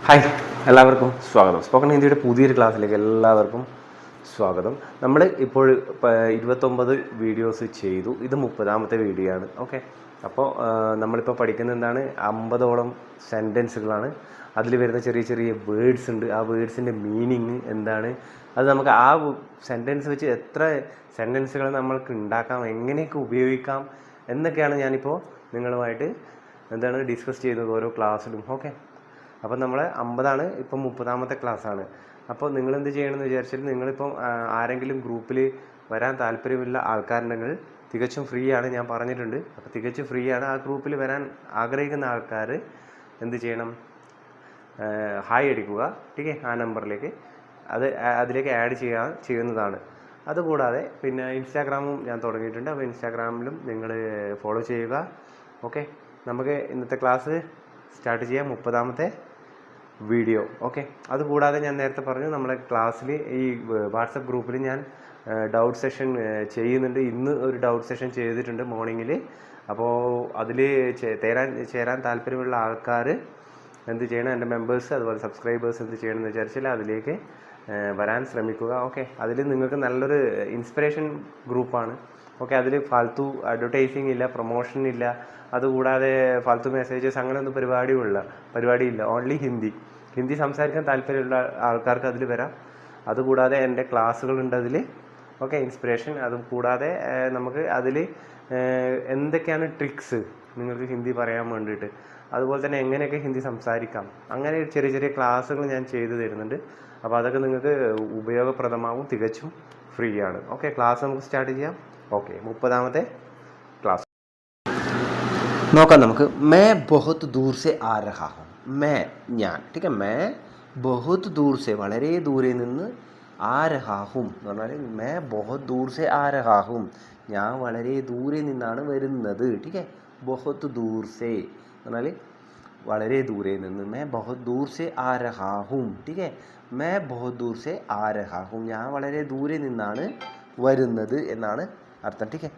Hi, എല്ലാവർക്കും സ്വാഗതം. Spoken ഹിന്ദിയുടെ പുതിയൊരു ക്ലാസ്സിലേക്ക് എല്ലാവർക്കും സ്വാഗതം. നമ്മൾ ഇപ്പോൾ 29 വീഡിയോസ് ചെയ്തു. ഇത് 30ാമത്തെ വീഡിയോ ആണ്. ഓക്കെ, അപ്പോൾ നമ്മളിപ്പോൾ പഠിക്കുന്നത് എന്താണ്? 50ഓളം സെൻറ്റൻസുകളാണ്. അതിൽ വരുന്ന ചെറിയ ചെറിയ വേർഡ്സ് ഉണ്ട്. ആ വേർഡ്സിൻ്റെ മീനിങ് എന്താണ്, അത് നമുക്ക് ആ സെൻറ്റൻസ് വെച്ച് എത്ര സെൻറ്റൻസുകൾ നമ്മൾക്ക് ഉണ്ടാക്കാം, എങ്ങനെയൊക്കെ ഉപയോഗിക്കാം എന്നൊക്കെയാണ് ഞാനിപ്പോൾ നിങ്ങളുമായിട്ട് ഡിസ്കസ് ചെയ്യുന്നത് ഓരോ ക്ലാസ്സിലും. ഓക്കെ, അപ്പോൾ നമ്മൾ 50ആണ്, ഇപ്പം 30ാമത്തെ ക്ലാസ്സാണ്. അപ്പോൾ നിങ്ങളെന്ത് ചെയ്യണമെന്ന് വിചാരിച്ചാൽ, നിങ്ങളിപ്പം ആരെങ്കിലും ഗ്രൂപ്പിൽ വരാൻ താല്പര്യമുള്ള ആൾക്കാരുണ്ടെങ്കിൽ തികച്ചും ഫ്രീ ആണ്, ഞാൻ പറഞ്ഞിട്ടുണ്ട്. അപ്പോൾ തികച്ചും ഫ്രീ ആണ്. ആ ഗ്രൂപ്പിൽ വരാൻ ആഗ്രഹിക്കുന്ന ആൾക്കാർ എന്ത് ചെയ്യണം? ഹായ് അടിക്കുക. ടീക്കെ, ആ നമ്പറിലേക്ക് അതിലേക്ക് ആഡ് ചെയ്യുന്നതാണ്. അതുകൂടാതെ പിന്നെ ഇൻസ്റ്റാഗ്രാമും ഞാൻ തുടങ്ങിയിട്ടുണ്ട്. അപ്പോൾ ഇൻസ്റ്റാഗ്രാമിലും നിങ്ങൾ ഫോളോ ചെയ്യുക. ഓക്കെ, നമുക്ക് ഇന്നത്തെ ക്ലാസ് സ്റ്റാർട്ട് ചെയ്യാം. 30ാമത്തെ വീഡിയോ. ഓക്കെ, അതുകൂടാതെ ഞാൻ നേരത്തെ പറഞ്ഞു, നമ്മുടെ ക്ലാസ്സിൽ ഈ വാട്സപ്പ് ഗ്രൂപ്പിൽ ഞാൻ ഡൗട്ട് സെഷൻ ചെയ്യുന്നുണ്ട്. ഇന്ന് ഒരു ഡൗട്ട് സെഷൻ ചെയ്തിട്ടുണ്ട് മോർണിംഗിൽ. അപ്പോൾ അതിൽ ചേരാൻ താല്പര്യമുള്ള ആൾക്കാർ എന്ത് ചെയ്യണം? എൻ്റെ മെമ്പേഴ്സ് അതുപോലെ സബ്സ്ക്രൈബേഴ്സ് എന്ത് ചെയ്യണമെന്ന് വിചാരിച്ചാൽ അതിലേക്ക് വരാൻ ശ്രമിക്കുക. ഓക്കെ, അതിൽ നിങ്ങൾക്ക് നല്ലൊരു ഇൻസ്പിറേഷൻ ഗ്രൂപ്പാണ്. ഓക്കെ, അതിൽ ഫാൽത്തു അഡ്വർടൈസിങ് ഇല്ല, പ്രൊമോഷൻ ഇല്ല, അതുകൂടാതെ ഫാൽത്തു മെസ്സേജസ് അങ്ങനെയൊന്നും പരിപാടിയില്ല. ഓൺലി ഹിന്ദി സംസാരിക്കാൻ താല്പര്യമുള്ള ആൾക്കാർക്ക് അതിൽ വരാം. അതുകൂടാതെ എൻ്റെ ക്ലാസ്സുകളുണ്ട് അതിൽ. Okay, inspiration. അതും കൂടാതെ നമുക്ക് അതിൽ എന്തൊക്കെയാണ് ട്രിക്സ് നിങ്ങൾക്ക് ഹിന്ദി പറയാൻ വേണ്ടിയിട്ട്, അതുപോലെ തന്നെ എങ്ങനെയൊക്കെ ഹിന്ദി സംസാരിക്കാം, അങ്ങനെ ചെറിയ ചെറിയ ക്ലാസ്സുകൾ ഞാൻ ചെയ്തു തരുന്നുണ്ട്. അപ്പോൾ അതൊക്കെ നിങ്ങൾക്ക് ഉപയോഗപ്രദമാകും. തികച്ചും ഫ്രീ ആണ്. ഓക്കെ, ക്ലാസ് നമുക്ക് സ്റ്റാർട്ട് ചെയ്യാം. ഓക്കെ, 30ാമത്തെ ക്ലാസ് നോക്കാം നമുക്ക്. मैं बहुत दूर से आ रहा हूँ. ഞാൻ. ठीक है, मैं बहुत दूर से വളരെ ദൂരെ നിന്ന് ആ രഹാഹും എന്ന് പറഞ്ഞാൽ मैं बहुत दूर से आ रहा हूँ, ഞാൻ വളരെ ദൂരെ നിന്നാണ് വരുന്നത്. ठीक है, बहुत दूर से എന്ന് പറഞ്ഞാൽ വളരെ ദൂരെ നിന്ന്. मैं बहुत दूर से आ रहा हूँ. ठीक है, मैं बहुत दूर से आ रहा हूँ, ഞാൻ വളരെ ദൂരെ നിന്നാണ് വരുന്നത് എന്നാണ് അർത്ഥം. ठीक है,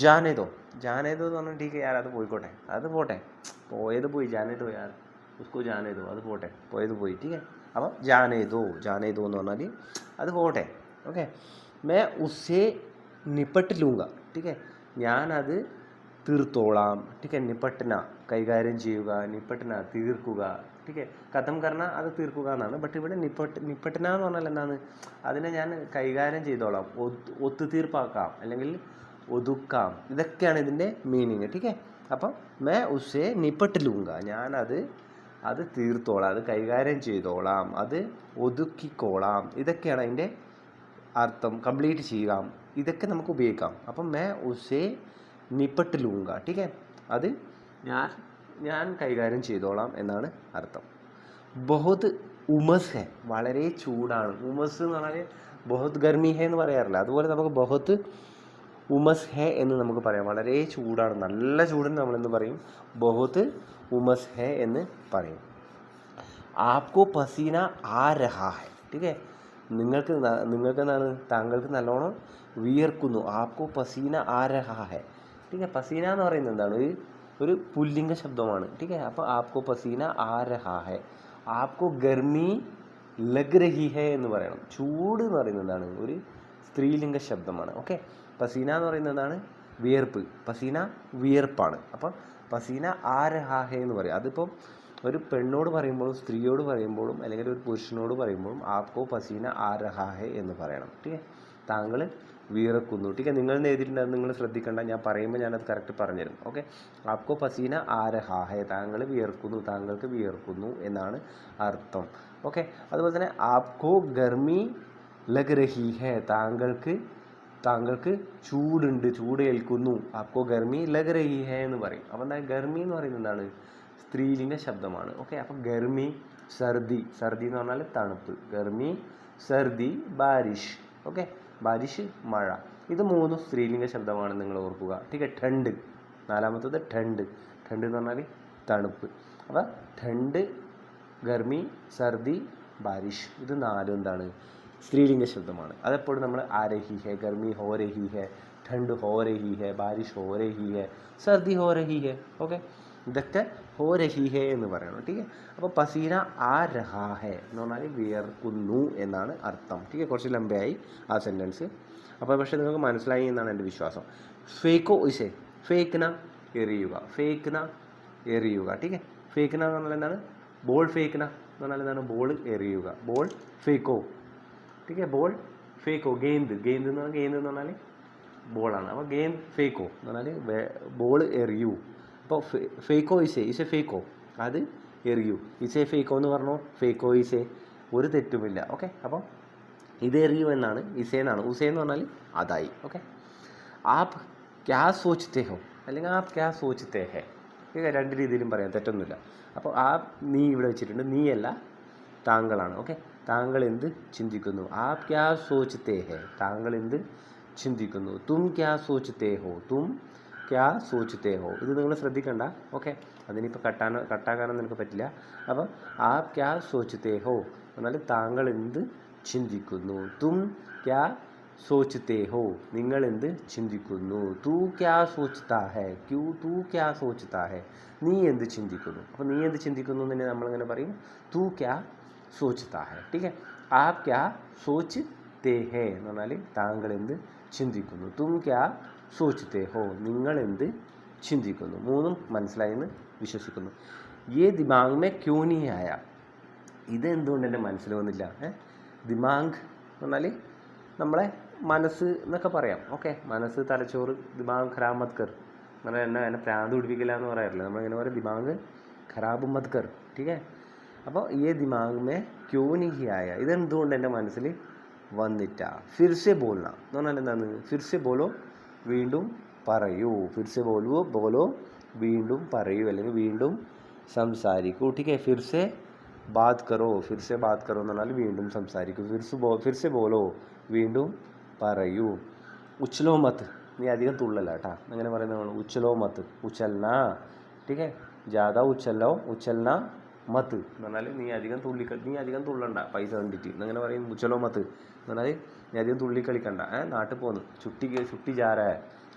जाने दो എന്ന് പറഞ്ഞാൽ ठीक है यार, അത് പോട്ടെ, പോയത് പോയി. जाने दो यार, उसको जाने दो, അത് പോയത് പോയി. ठीक है, അപ്പോൾ जाने दो എന്ന് പറഞ്ഞാൽ അത് പോട്ടെ. ഓക്കെ, मैं उससे निपट लूँगा. ठीक है, ഞാനത് തീർത്തോളാം. ठीक है, നിപട്ടന കൈകാര്യം ചെയ്യുക, നിപട്ടന തീർക്കുക. ठीक है, ഖത്തം കർണ അത് തീർക്കുക എന്നാണ്. ബട്ട് ഇവിടെ നിപട്ടന എന്ന് പറഞ്ഞാൽ എന്താണ്? അതിനെ ഞാൻ കൈകാര്യം ചെയ്തോളാം, ഒത്തുതീർപ്പാക്കാം, അല്ലെങ്കിൽ ഒതുക്കാം. ഇതൊക്കെയാണ് ഇതിൻ്റെ മീനിങ്. ठीक है, അപ്പം मैं उससे निपट लूँगा, ഞാനത് തീർത്തോളാം, അത് കൈകാര്യം ചെയ്തോളാം, അത് ഒതുക്കിക്കോളാം. ഇതൊക്കെയാണ് അതിൻ്റെ അർത്ഥം. കംപ്ലീറ്റ് ചെയ്യാം, ഇതൊക്കെ നമുക്ക് ഉപയോഗിക്കാം. അപ്പം मैं उससे निपट लूँगा. ठीक है, അത് ഞാൻ കൈകാര്യം ചെയ്തോളാം എന്നാണ് അർത്ഥം. ബഹുത് ഉമസ് ഹെ, വളരെ ചൂടാണ്. ഉമസ് എന്ന് പറഞ്ഞാൽ ബഹുത് ഗർമി ഹെ എന്ന് പറയാറില്ല. അതുപോലെ നമുക്ക് ബഹുത് ഉമസ് ഹെ എന്ന് നമുക്ക് പറയാം. വളരെ ചൂടാണ്, നല്ല ചൂടെന്ന് നമ്മളെന്ന് പറയും. ബഹുത് ഉമസ് ഹെ എന്ന് പറയും. ആപ്കോ പസീന ആ രഹാ ഹെ. ठीक है, നിങ്ങൾക്ക് എന്താണ്? താങ്കൾക്ക് നല്ലോണം വിയർക്കുന്നു. ആപ്കോ പസീന ആ രഹാ ഹെ. ठीक है, പസീന എന്ന് പറയുന്നത് എന്താണ്? ഒരു പുല്ലിംഗ ശബ്ദമാണ്. ठीक है, അപ്പോൾ ആപ്കോ പസീന ആ രഹാ ഹെ. ആപ്കോ ഗർമി ലഗ് രഹി ഹെ എന്ന് പറയണം. ചൂട് എന്ന് പറയുന്നത് എന്താണ്? ഒരു സ്ത്രീലിംഗ ശബ്ദമാണ്. ഓക്കെ, പസീന എന്ന് പറയുന്നത് എന്താണ്? വിയർപ്പ്. പസീന വിയർപ്പാണ്. അപ്പം പസീന ആ രഹാ ഹെ എന്ന് പറയും. അതിപ്പം ഒരു പെണ്ണോട് പറയുമ്പോഴും സ്ത്രീയോട് പറയുമ്പോഴും അല്ലെങ്കിൽ ഒരു പുരുഷനോട് പറയുമ്പോഴും ആപ്കോ പസീന ആ രഹാ ഹെ എന്ന് പറയണം. ठीक है, താങ്കൾ വിയർക്കുന്നു. ठीक है, നിങ്ങൾ എഴുതിയിട്ടുണ്ട്, നിങ്ങൾ ശ്രദ്ധിക്കേണ്ട, ഞാൻ പറയുമ്പോൾ ഞാനത് കറക്റ്റ് പറഞ്ഞുതരും. ഓക്കെ, ആപ്കോ പസീന ആ രഹാ ഹെ, താങ്കൾ വിയർക്കുന്നു, താങ്കൾക്ക് വിയർക്കുന്നു എന്നാണ് അർത്ഥം. ഓക്കെ, അതുപോലെ തന്നെ ആപ്കോ ഗർമി ലഗ് രഹി ഹെ, താങ്കൾക്ക് ചൂടുണ്ട്, ചൂട് ഏൽക്കുന്നു. ആപ്കോ ഗർമി ലഗ് രഹി ഹെ എന്ന് പറയും. അപ്പോൾ എന്താ ഗർമി എന്ന് പറയുന്നത് എന്താണ്? സ്ത്രീലിംഗ ശബ്ദമാണ്. ഓക്കെ, അപ്പോൾ ഗർമി, സർദി എന്ന് പറഞ്ഞാൽ തണുപ്പ്. ഗർമി, സർദി, ബാരിഷ്. ഓക്കെ, ബാരിഷ് മഴ. ഇത് മൂന്നും സ്ത്രീലിംഗ ശബ്ദമാണ്, നിങ്ങൾ ഓർക്കുക. ठीक है, ठंड, നാലാമത്തത് ठंड എന്ന് പറഞ്ഞാൽ തണുപ്പ്. അപ്പോൾ ठंड, ഗർമി, സർദി, ബാരിഷ്, ഇത് നാലും എന്താണ്? സ്ത്രീലിംഗ ശബ്ദമാണ്. അതെപ്പോഴും നമ്മൾ ആ രഹി ഹെ, ഗർമി ഹോ രഹി ഹെ, ठंड ഹോ രഹി ഹെ, ബാരിഷ് ഹോ രഹി ഹെ, സർദി ഹോ രഹി ഹെ. ഓക്കെ, ഇതൊക്കെ ഹോ രഹി ഹേ എന്ന് പറയണം. ടീക്കെ. അപ്പോൾ പസീന ആ രഹാ ഹേ എന്ന് പറഞ്ഞാൽ വിയർക്കുന്നു എന്നാണ് അർത്ഥം. ടീക്കെ. കുറച്ച് ലംബയായി ആ സെൻറ്റൻസ്. അപ്പോൾ പക്ഷേ നിങ്ങൾക്ക് മനസ്സിലായി എന്നാണ് എൻ്റെ വിശ്വാസം. ഫേക്കോ ഇസേ, ഫേക്ക്ന എറിയുക, ഫേക്ക്ന എറിയുക. ടീക്കെ. ഫേക്ക്ന എന്ന് പറഞ്ഞാൽ എന്താണ്? ബോൾ ഫേക്ക്ന എന്ന് പറഞ്ഞാൽ എന്താണ്? ബോൾ എറിയുക, ബോൾ ഫേക്കോ. ടീക്കെ. ബോൾ ഫേക്കോ. ഗെയിന്ത്, ഗെയിന്ത് എന്ന് പറഞ്ഞാൽ ഗെയിന്ത് എന്ന് പറഞ്ഞാൽ ബോളാണ്. അപ്പോൾ ഗെയിം ഫേക്കോ എന്ന് പറഞ്ഞാൽ ബോൾ എറിയൂ. അപ്പോൾ ഫേക്കോ ഇസേ, ഇസേ ഫേക്കോ അത് എറിയൂ. ഇസേ ഫേക്കോ എന്ന് പറഞ്ഞോ, ഫേക്കോ ഇസേ ഒരു തെറ്റുമില്ല. ഓക്കെ. അപ്പോൾ ഇത് എറിയൂ എന്നാണ്, ഇസേ എന്നാണ്. ഉസേ എന്ന് പറഞ്ഞാൽ അതായി. ഓക്കെ. ആപ് ക്യാ സോച്ച്തേ ഹോ അല്ലെങ്കിൽ ആപ് ക്യാ സോച്ച്തേ ഹേ, ഇത് രണ്ട് രീതിയിലും പറയാം, തെറ്റൊന്നുമില്ല. അപ്പോൾ ആ നീ ഇവിടെ വെച്ചിട്ടുണ്ട്, നീയല്ല താങ്കളാണ്. ഓക്കെ. താങ്കൾ എന്ത് ചിന്തിക്കുന്നു? ആപ് ക്യാ സോച്ച്തേ ഹേ, താങ്കൾ എന്ത് ചിന്തിക്കുന്നു. തും ക്യാ സോച്ച്തേ ഹോ, തും ക്യാ സോച്ച്തേ ഹോ. ഇത് നിങ്ങൾ ശ്രദ്ധിക്കണ്ട. ഓക്കെ. അതിനിപ്പോൾ കട്ടാക്കാനൊന്നും എനിക്ക് പറ്റില്ല. അപ്പം ആപ് ക്യാ സോച്ച്തേ ഹോ എന്നാൽ താങ്കൾ എന്ത് ചിന്തിക്കുന്നു. തും ക്യാ സോച്ച്തേ ഹോ, നിങ്ങൾ എന്ത് ചിന്തിക്കുന്നു. തൂ ക്യാ സോച്ച്താ ഹേ, തൂ ക്യാ സോച്ച്താ ഹേ, നീ എന്ത് ചിന്തിക്കുന്നു. അപ്പോൾ നീ എന്ത് ചിന്തിക്കുന്നു എന്ന് നമ്മളിങ്ങനെ പറയും, തൂ ക്യാ സോച്ച്താ ഹേ. ടീക്കെ. ആപ് ക്യാ സോച്ച്തേ ഹേ എന്ന് പറഞ്ഞാൽ താങ്കൾ എന്ത് ചിന്തിക്കുന്നു. തും ക്യാ സോച്ച്തേ ഹോ, നിങ്ങൾ എന്ത് ചിന്തിക്കുന്നു. മൂന്നും മനസ്സിലായെന്ന് വിശ്വസിക്കുന്നു. യേ ദിമാഗ് മേ ക്യോ നീ ആയ, ഇത് എന്തുകൊണ്ട് എൻ്റെ മനസ്സിൽ വന്നില്ല? ദിമാഗ് എന്ന് പറഞ്ഞാൽ നമ്മളെ മനസ്സ് എന്നൊക്കെ പറയാം. ഓക്കെ. മനസ്സ്, തലച്ചോറ്. ദിമാഗ് ഖരാബ് മത് കർ എന്ന് പറഞ്ഞാൽ എന്നെ പ്രാന്ത് പിടിപ്പിക്കില്ല എന്ന് പറയാറില്ല, നമ്മളിങ്ങനെ പറയും ദിമാഗ് ഖരാബ് മത് കർ. ടീക്കെ. അപ്പോൾ ഈ ദിമാഗ് മേ ക്യോ നീ ആയ, ഇതെന്തുകൊണ്ട് എൻ്റെ മനസ്സിൽ വന്നിട്ട. ഫിർസെ ബോൾന എന്ന് പറഞ്ഞാൽ എന്താണ്? ഫിർസെ ബോലോ, വീണ്ടും പറയൂ. ഫിർസെ ബോലോ വീണ്ടും പറയൂ അല്ലെങ്കിൽ വീണ്ടും സംസാരിക്കൂ. ടീക്കെ. ഫിർസെ ബാത് കറോ, ഫിർസെ ബാത് കറോ എന്ന് പറഞ്ഞാൽ വീണ്ടും സംസാരിക്കൂ. ഫിർസെ ബോലോ വീണ്ടും പറയൂ. ഉച്ചലോ മത്ത്, നീ അധികം തുള്ളല്ല കേട്ടാ, അങ്ങനെ പറയുന്നത്. ഉച്ചലോ മത്ത്, ഉച്ചൽന. ടീക്കെ. ജാദ ഉച്ചൽന മത്ത് എന്ന് പറഞ്ഞാൽ നീ അധികം തുള്ളണ്ട പൈസ കണ്ടിട്ട് എന്നങ്ങനെ പറയും. ഉച്ചലോ മത്ത് എന്ന് പറഞ്ഞാൽ നീ അധികം തുള്ളിക്കളിക്കണ്ട, നാട്ടിൽ പോന്ന് ചുട്ടി ജാര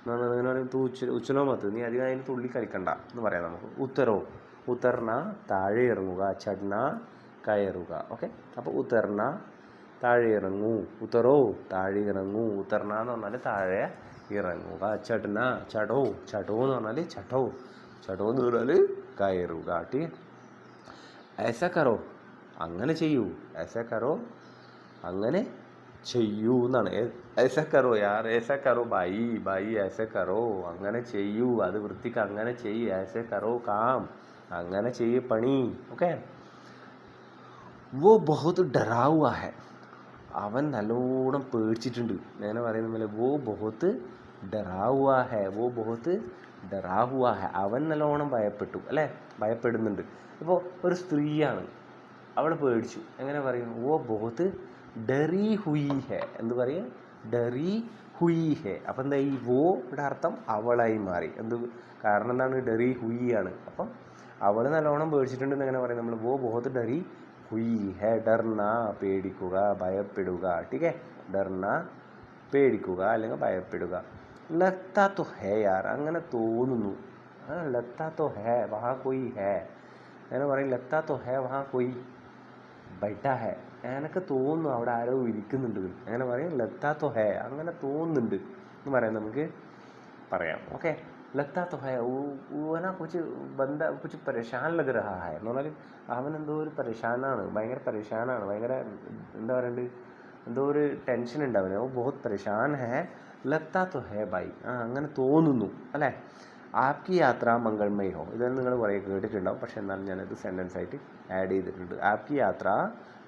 അങ്ങനെ പറയും. ഉച്ചലോ മത്ത്, നീ അധികം അതിന് തുള്ളിക്കളിക്കണ്ട എന്ന് പറയാം നമുക്ക്. ഉത്തർന താഴെ ഇറങ്ങുക, ചട്ന കയറുക. ഓക്കെ. അപ്പോൾ ഉത്തർന താഴെ ഇറങ്ങൂ, ഉത്തറോ താഴെ ഇറങ്ങൂ. ഉത്തർന എന്ന് പറഞ്ഞാൽ താഴെ ഇറങ്ങുക. ചട്ന ചടോ എന്ന് പറഞ്ഞാൽ ചടോ എന്ന് പറഞ്ഞാൽ കയറുക. ടീ. ऐसा करो, അങ്ങനെ ചെയ്യൂ. ऐसा करो, അങ്ങനെ ചെയ്യൂ എന്നാണ്. ऐसा करो यार, ऐसा करो भाई ऐसा करो, അങ്ങനെ ചെയ്യൂ, അത് വൃത്തിക്ക് അങ്ങനെ ചെയ്യ്. ऐसे करो काम, അങ്ങനെ ചെയ്യ് പണി. ഓക്കെ. वो बहुत डरा हुआ है, അവൻ നല്ലോണം പേടിച്ചിട്ടുണ്ട്. അങ്ങനെ പറയുന്ന പോലെ वो बहुत डरा हुआ है, वो बहुत डरा हुआ है, അവൻ നല്ലോണം ഭയപ്പെട്ടു അല്ലേ, ഭയപ്പെടുന്നുണ്ട്. ഇപ്പോൾ ഒരു സ്ത്രീയാണ്, അവൾ പേടിച്ചു. എങ്ങനെ പറയും? ഓ ബഹുത്ത് ഡറി ഹുയി ഹെ എന്ത് പറയും? ഡറി ഹുയി ഹെ. അപ്പം എന്താ ഈ വോയുടെ അർത്ഥം അവളായി മാറി. കാരണം എന്താണ്? ഡറി ഹുയി ആണ്. അപ്പം അവൾ നല്ലോണം പേടിച്ചിട്ടുണ്ടെന്ന് എങ്ങനെ പറയും നമ്മൾ? വോ ബഹുത്ത് ഡറി ഹുയി ഹെ. ഡർന പേടിക്കുക, ഭയപ്പെടുക. ടീക്കെ. ഡർന പേടിക്കുക അല്ലെങ്കിൽ ഭയപ്പെടുക. ലഗ്താ തോ ഹേ യാർ, അങ്ങനെ തോന്നുന്നു. ലഗ്താ തോ ഹേ വഹാ കോയി ഹേ അങ്ങനെ പറയും. ലഗ്താ തോ ഹേ വഹാ കോയി ബൈഠാ ഹേ, എനിക്ക് തോന്നുന്നു അവിടെ ആരോ ഇരിക്കുന്നുണ്ട്. അങ്ങനെ പറയും. ലഗ്താ തോ ഹേ, അങ്ങനെ തോന്നുന്നുണ്ട് എന്ന് പറയാം, നമുക്ക് പറയാം. ഓക്കെ. ലഗ്താ തോ ഹേ ഊന കുച്ച് പരേഷാൻ ലഗ് രഹാ ഹേ എന്ന് പറഞ്ഞാൽ അവൻ എന്തോ ഒരു പരേഷാനാണ്, ഭയങ്കര പരേഷാനാണ്, ഭയങ്കര എന്താ പറയണ്ട്, എന്തോ ഒരു ടെൻഷൻ ഉണ്ട് അവന്. ഓ ബഹുത് പരേഷാൻ ഹേ, ലഗ്താ തോ ഹേ ബൈ, അങ്ങനെ തോന്നുന്നു അല്ലേ. ആപ്കി യാത്ര മംഗൾമയി ഹോ, ഇതെല്ലാം നിങ്ങൾ കുറേ കേട്ടിട്ടുണ്ടാവും, പക്ഷെ എന്നാലും ഞാനത് സെൻറ്റൻസ് ആയിട്ട് ആഡ് ചെയ്തിട്ടുണ്ട്. ആപ്കി യാത്ര,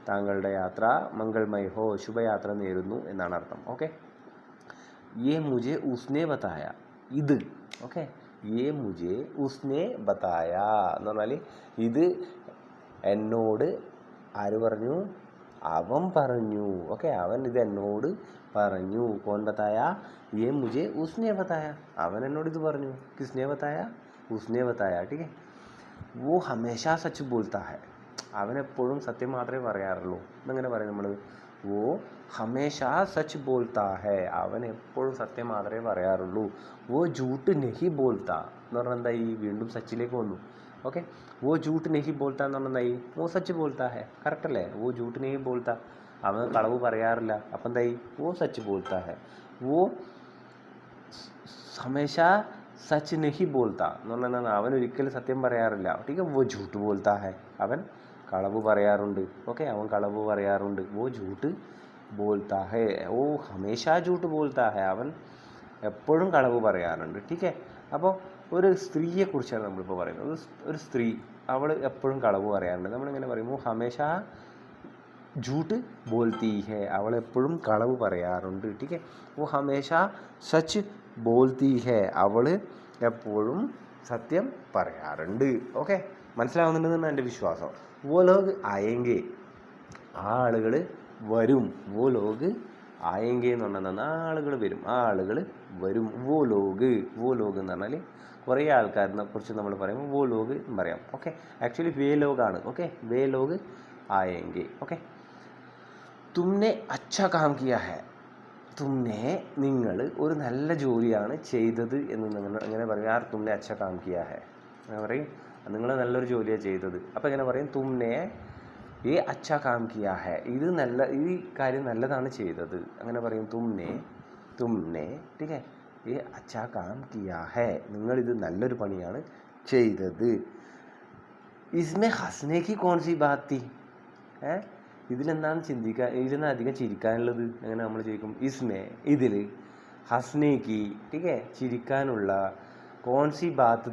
താങ്കളുടെ യാത്ര, മംഗൾമയി ഹോ, ശുഭയാത്ര നേരുന്നു എന്നാണ് അർത്ഥം. ഓക്കെ. യേ മുജെ ഉസ്നെ ബതായ, ഇത്. ഓക്കെ. യേ മുജെ ഉസ്നെ ബതായ എന്ന് പറഞ്ഞാൽ ഇത് എന്നോട് ആര് പറഞ്ഞു? അവൻ പറഞ്ഞു. ഓക്കെ. അവൻ ഇത് എന്നോട് പറഞ്ഞു. കോൻ ബതായ? യേ മുജെ ഉസ്നെ ബതായ, അവൻ എന്നോട് ഇത് പറഞ്ഞു. കിസ്നെ ബതായ? ഉസ്നെ ബതായ. ടീക്കെ. വോ ഹമേശാ സച്ച് ബോൾത്താ ഹെ, അവൻ എപ്പോഴും സത്യം മാത്രമേ പറയാറുള്ളൂ എന്നങ്ങനെ പറയും നമ്മൾ. വോ ഹമേശാ സച്ച് ബോൾത്താ ഹെ, അവൻ എപ്പോഴും സത്യം മാത്രമേ പറയാറുള്ളൂ. വോ ജൂട്ട് നെഹി ബോൾത്താ എന്ന് പറഞ്ഞാൽ എന്താ? ഈ വീണ്ടും സച്ചിലേക്ക് വന്നു. ഓക്കെ. വോ ജൂട്ട് നെഹി ബോൾത്ത എന്ന് പറഞ്ഞാൽ എന്തായി? വോ സച്ച് ബോൾത്ത ഹെ. കറക്റ്റ് അല്ലേ? വോ ജൂട്ട് നെഹി ബോൾത്ത, അവൻ കളവ് പറയാറില്ല. അപ്പം എന്തായി? വോ സച്ച് ബോൾത്ത ഹെ. വോ ഹമേശ സച്ച് നെഹി ബോൾത്ത എന്ന് പറഞ്ഞാൽ അവൻ ഒരിക്കലും സത്യം പറയാറില്ല. ടീക്ക് വോ ജൂട്ട് ബോൾത്ത ഹെ, അവൻ കളവ് പറയാറുണ്ട്. ഓക്കെ, അവൻ കളവ് പറയാറുണ്ട്. വോ ജൂട്ട് ബോൾത്ത ഹെ. ഓ ഹമേശ ജൂട്ട് ബോൾത്ത ഹെ, അവൻ എപ്പോഴും കളവ് പറയാറുണ്ട്. ടീക്കെ. അപ്പോൾ ഒരു സ്ത്രീയെക്കുറിച്ചാണ് നമ്മളിപ്പോൾ പറയുന്നത്. ഒരു സ്ത്രീ, അവൾ എപ്പോഴും കളവ് പറയാറുണ്ട്. നമ്മളിങ്ങനെ പറയും വോ ഹമേശ झूठ बोलती है, അവൾ എപ്പോഴും കളവ് പറയാറുണ്ട്. ടീക്കെ. വോ ഹമേശ സച്ച് ബോൾത്തി ഹെ, അവൾ എപ്പോഴും സത്യം പറയാറുണ്ട്. ഓക്കെ, മനസ്സിലാവുന്നുണ്ടെന്നാണ് എൻ്റെ വിശ്വാസം. വോ ലോഗ് ആയെങ്കെ, ആ ആളുകൾ വരും. വോ ലോഗ് ആയെങ്കെ എന്ന് പറഞ്ഞാൽ ആളുകൾ വരും, ആ ആളുകൾ വരും. വോ ലോഗ് എന്ന് പറഞ്ഞാൽ കുറേ ആൾക്കാരിനെ കുറിച്ച് നമ്മൾ പറയുമ്പോൾ വോ ലോഗ് എന്ന് പറയാം. ഓക്കെ, ആക്ച്വലി വേ ലോഗാണ്. ഓക്കെ, വേ ലോഗ് ആയെങ്കെ. ഓക്കെ. തുമ്നെ അച്ഛാ കാം കിയാ ഹെ, തുമ്നെ നിങ്ങൾ ഒരു നല്ല ജോലിയാണ് ചെയ്തത് എന്ന് നിങ്ങൾ എങ്ങനെ പറയും? യാർ തുമ്നെ അച്ഛാ കാം കിയാ ഹെ അങ്ങനെ പറയും, നിങ്ങൾ നല്ലൊരു ജോലിയാണ് ചെയ്തത്. അപ്പോൾ എങ്ങനെ പറയും? തുമ്നെ ഏ അച്ഛാ കാം കിയാ ഹെ, ഇത് നല്ല, ഈ കാര്യം നല്ലതാണ് ചെയ്തത്. അങ്ങനെ പറയും തുമ്നെ ടീക്കെ ഏ അച്ഛാ കാം കിയാ ഹെ, നിങ്ങളിത് നല്ലൊരു പണിയാണ് ചെയ്തത്. ഇസ്മേ ഹസ്നെ കി കോൺ സി ബാത് തി, ഇതിലെന്താണ് ചിന്തിക്കാൻ, ഇതിലെന്താ അധികം ചിരിക്കാനുള്ളത്? അങ്ങനെ നമ്മൾ ചോദിക്കും. ഇസ്മേ, ഇതിൽ, ഹസ്നേക്ക് ടീക്കെ ചിരിക്കാനുള്ള, കോൺസി ബാത്ത്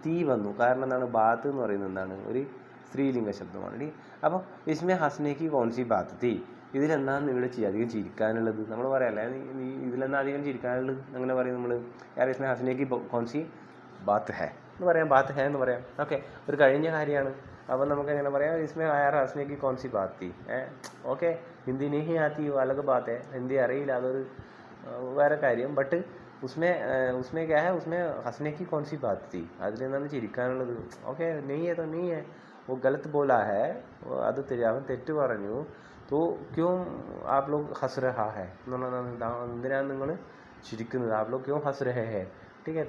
തീ വന്നു. കാരണം എന്താണ്? ബാത്ത് എന്ന് പറയുന്നത് എന്താണ്? ഒരു സ്ത്രീലിംഗ ശബ്ദമാണ്. അപ്പോൾ ഇസ്മേ ഹസ്നേക്ക് കോൺസി ബാത്ത് തീ, ഇതിലെന്താണ് നിങ്ങൾ അധികം ചിരിക്കാനുള്ളത്? നമ്മൾ പറയാമല്ലേ ഇതിലെന്താ അധികം ചിരിക്കാനുള്ളത്? അങ്ങനെ പറയും നമ്മൾ. യാർ ഇസ്മേ ഹസ്നേക്ക് കോൺസി ബാത്ത് ഹെ എന്ന് പറയാം, ബാത്ത് ഹെ എന്ന് പറയാം. ഓക്കെ, ഒരു കഴിഞ്ഞ കാര്യമാണ്. അപ്പോൾ നമുക്ക് എങ്ങനെ പറയാം? इसमें यार हंसने की कौन सी बात थी ഓക്കെ. ഹിന്ദി नहीं आती वो अलग बात है, ഹിന്ദി അറിയില്ല, അതൊരു വേറെ കാര്യം. ബട്ട് उसमें क्या है, उसमें हंसने की कौन सी बात थी, അതിലെന്താണ് ചിരിക്കാനുള്ളത്? ഓക്കെ, नहीं है तो नहीं है, वो गलत बोला है, അത് അവൻ തെറ്റ് പറഞ്ഞു. तो क्यों आप लोग हंस रहा है എന്ന് പറഞ്ഞാൽ എന്തിനാണ് നിങ്ങൾ ചിരിക്കുന്നത്? आप लोग क्यों हंस रहे हैं, ടീക്കെ.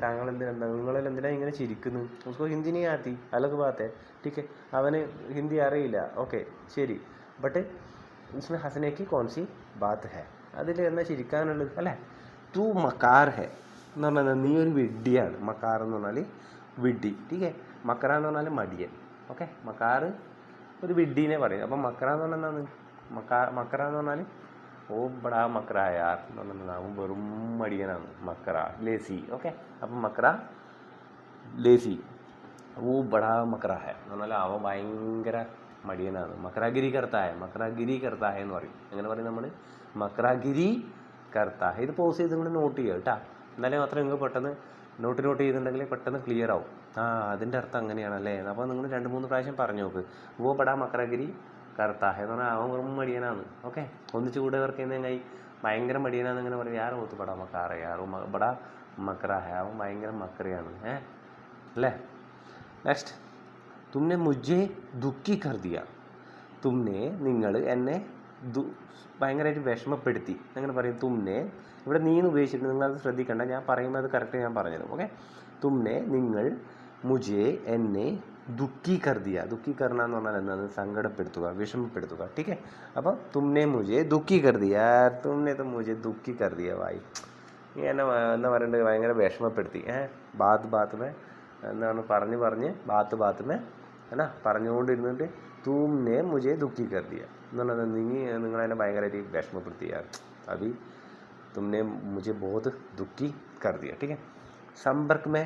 നിങ്ങളിൽ എന്തിനാണ് ഇങ്ങനെ ചിരിക്കുന്നത്? ഉസ്കോ ഹിന്ദി नहीं आती अलग बात है, ടീക്കെ. അവന് ഹിന്ദി അറിയില്ല. ഓക്കെ, ശരി. ബട്ട് इसमें हंसने की कौन सी बात है, അതിൽ എന്താ ചിരിക്കാനുള്ളത്? അല്ലേ? തൂ മക്കാർ ഹെ എന്ന് പറഞ്ഞാൽ നീ ഒരു വിഡ്ഢിയാണ്. മക്കാർ എന്ന് പറഞ്ഞാൽ വിഡ്ഢി. ടീക്കെ. മക്കറ എന്ന് പറഞ്ഞാൽ മടിയൻ. ഓക്കെ, മക്കാർ ഒരു വിഡ്ഢീനെ പറയും. അപ്പം മക്കറ എന്ന് പറഞ്ഞാൽ എന്താണ്? മക്കറ എന്ന് പറഞ്ഞാൽ ഓ ബടാ മക്കറ യാർ എന്ന് പറഞ്ഞാൽ അവൻ വെറും മടിയനാണ്. മക്കറ ലേസി. ഓക്കെ, അപ്പം മക്കറ ലേസി, ഓ ബടാ മക്കറ ഹെ എന്ന് പറഞ്ഞാൽ അവൻ ഭയങ്കര മടിയനാണ്. മക്കറാഗിരി കർത്തായ എന്ന് പറയും. എങ്ങനെ പറയും നമ്മൾ? മക്കറാഗിരി കർത്തായ. ഇത് പോസ് ചെയ്ത് നിങ്ങൾ നോട്ട് ചെയ്യുക കേട്ടോ. എന്നാലേ മാത്രം നിങ്ങൾ പെട്ടെന്ന് നോട്ട് ചെയ്തിട്ടുണ്ടെങ്കിൽ പെട്ടെന്ന് ക്ലിയർ ആവും. അതിൻ്റെ അർത്ഥം അങ്ങനെയാണല്ലേ. അപ്പോൾ നിങ്ങൾ 2-3 പ്രാവശ്യം പറഞ്ഞു നോക്ക്. ഓ ബടാ മക്കറാഗിരി കർത്തായ എന്ന് പറഞ്ഞാൽ അവൻ വെറും മടിയനാണ്. ഓക്കെ, ഒന്നിച്ച് കൂടെ വർക്ക് ചെയ്യുന്നതിനായി ഭയങ്കര മടിയനാന്ന് എങ്ങനെ പറയും? യാർ ഓത്ത് ബടാ മക്കാറ യാർ ബടാ മക്കറ ഹെ, അവൻ ഭയങ്കര മക്കറയാണ്. അല്ലേ? നെക്സ്റ്റ്, തുമ്നെ മുझे ദുഃഖി കർ ദിയ, തുമ്നെ നിങ്ങൾ എന്നെ ഭയങ്കരമായിട്ട് വിഷമപ്പെടുത്തി. അങ്ങനെ പറയും. തുമ്നെ ഇവിടെ നീന്ന് ഉപയോഗിച്ചിട്ട് നിങ്ങളത് ശ്രദ്ധിക്കേണ്ട, ഞാൻ പറയുമ്പോൾ അത് കറക്റ്റ് ഞാൻ പറഞ്ഞുതരും. ഓക്കെ, തുമ്നെ നിങ്ങൾ മുझे എന്നെ ദുഃഖി കർ ദിയ. ദുഃഖി കർണ എന്ന് പറഞ്ഞാൽ എന്താണ്? സങ്കടപ്പെടുത്തുക, വിഷമപ്പെടുത്തുക. ടീക്കെ. അപ്പോൾ തുമ്നെ മുझे ദുഃഖി കർ ദിയ, തുമ്നെ तो मुझे ദുഃഖി കർ ദിയ ഭായി, നീ എന്നെ എന്താ പറയേണ്ടത്? ഭയങ്കര വിഷമപ്പെടുത്തി. ബാത്ത് മേ എന്താണ് പറഞ്ഞ് ബാത്ത് മേ എന്നാ പറഞ്ഞുകൊണ്ടിരുന്നിട്ട് തുമ്നെ മുझे ദുഃഖി കർ ദിയ എന്ന് പറഞ്ഞാൽ നിങ്ങളെന്നെ ഭയങ്കരമായിട്ട് വിഷമപ്പെടുത്തി. അഭി തുമ്നെ മുझे बहुत ദുഃഖി കർ ദിയ. ടീക്കെ. സമ്പർക്ക് മേ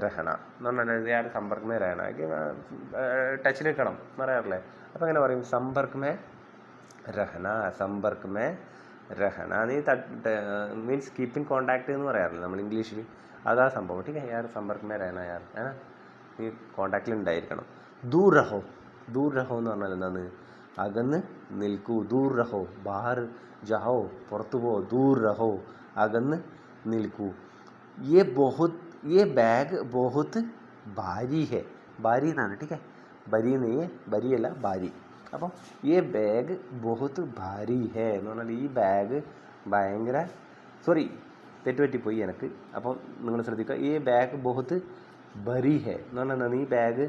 രഹണ എന്ന് പറഞ്ഞാൽ യാർ സമ്പർക്ക് മേ രഹണ, ടച്ചിൽ നിൽക്കണം എന്ന് പറയാറില്ലേ? അപ്പോൾ എങ്ങനെ പറയും? സമ്പർക്ക് മേ രഹണ, നീ മീൻസ് കീപ്പ് ഇൻ കോണ്ടാക്ട് എന്ന് പറയാറില്ല നമ്മൾ ഇംഗ്ലീഷിൽ. അതാ സംഭവം. ടീക്കെ. യാർ സമ്പർക്ക് മേ രഹണ യാർ, നീ കോണ്ടാക്റ്റിൽ ഉണ്ടായിരിക്കണം. ദൂർ രഹോ എന്ന് പറഞ്ഞാൽ എന്താണ്? അകന്ന് നിൽക്കൂ. ദൂർ രഹോ, ബാഹർ ജാഹോ, പുറത്തു പോ. ദൂർ രഹോ, അകന്ന് നിൽക്കൂ. ये बैग बहुत भारी है, ഭാരി എന്നാണ്. ടീക്കെ. ബരി നെയ്യ്, ബരിയല്ല ഭാരി. അപ്പം ഈ ബാഗ് ബഹുത്ത് ഭാരി ഹേ എന്ന് പറഞ്ഞാൽ ഈ ബാഗ് ഭയങ്കര, സോറി തെറ്റുപറ്റിപ്പോയി എനിക്ക്. അപ്പം നിങ്ങൾ ശ്രദ്ധിക്കുക. ഈ ബാഗ് ബഹുത്ത് ബരി ഹേ എന്ന് പറഞ്ഞാൽ ഈ ബാഗ്